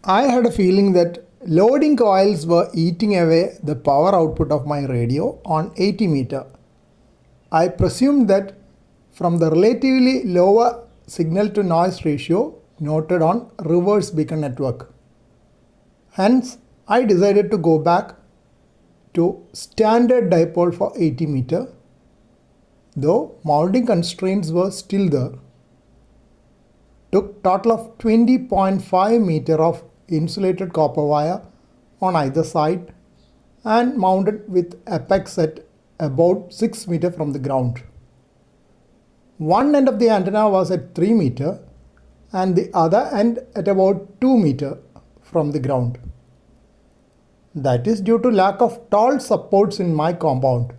I had a feeling that loading coils were eating away the power output of my radio on 80 meter. I presumed that from the relatively lower signal to noise ratio noted on reverse beacon network. Hence, I decided to go back to standard dipole for 80 meter, though mounting constraints were still there. Took total of 20.5 meter of insulated copper wire on either side and mounted with apex at about 6 meter from the ground. One end of the antenna was at 3 meter and the other end at about 2 meter from the ground. That is due to lack of tall supports in my compound.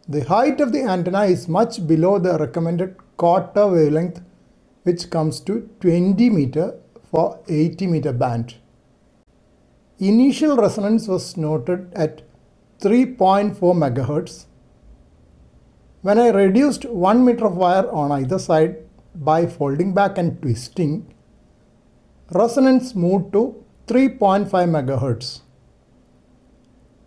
The height of the antenna is much below the recommended quarter wavelength, which comes to 20 meter for 80 meter band. Initial resonance was noted at 3.4 MHz. When I reduced 1 meter of wire on either side by folding back and twisting, resonance moved to 3.5 MHz.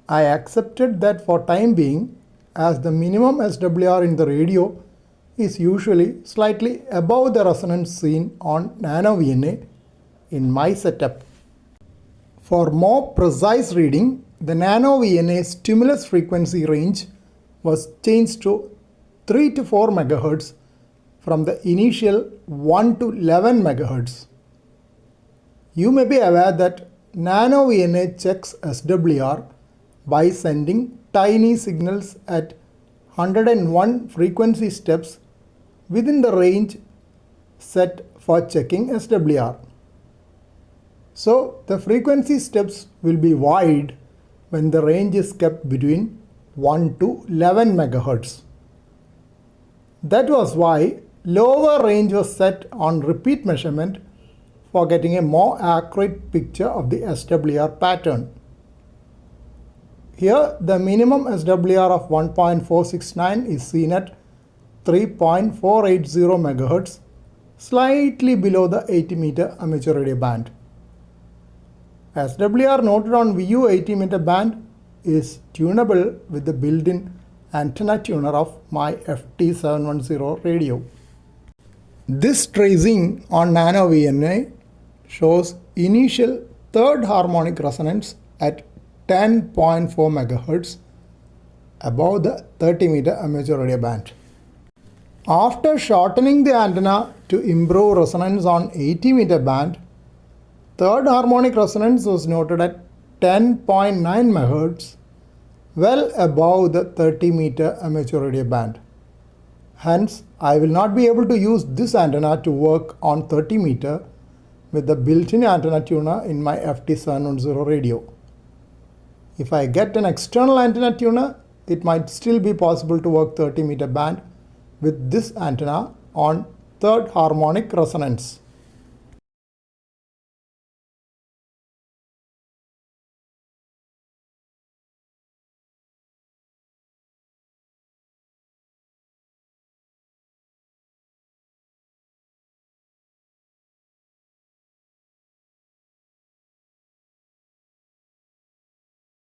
I accepted that for time being, as the minimum SWR in the radio is usually slightly above the resonance seen on nano VNA in my setup. For more precise reading, the nano VNA stimulus frequency range was changed to 3 to 4 MHz from the initial 1 to 11 MHz. You may be aware that nano VNA checks SWR by sending tiny signals at 101 frequency steps within the range set for checking SWR. So the frequency steps will be wide when the range is kept between 1 to 11 MHz. That was why lower range was set on repeat measurement for getting a more accurate picture of the SWR pattern. Here the minimum SWR of 1.469 is seen at 3.480 MHz, slightly below the 80 meter amateur radio band. SWR noted on VU 80 meter band is tunable with the built-in antenna tuner of my FT710 radio. This tracing on nano VNA shows initial third harmonic resonance at 10.4 MHz above the 30 meter amateur radio band. After shortening the antenna to improve resonance on 80 meter band, third harmonic resonance was noted at 10.9 MHz, well above the 30 meter amateur radio band. Hence, I will not be able to use this antenna to work on 30 meter with the built-in antenna tuner in my FT710 radio. If I get an external antenna tuner, it might still be possible to work 30 meter band with this antenna on third harmonic resonance.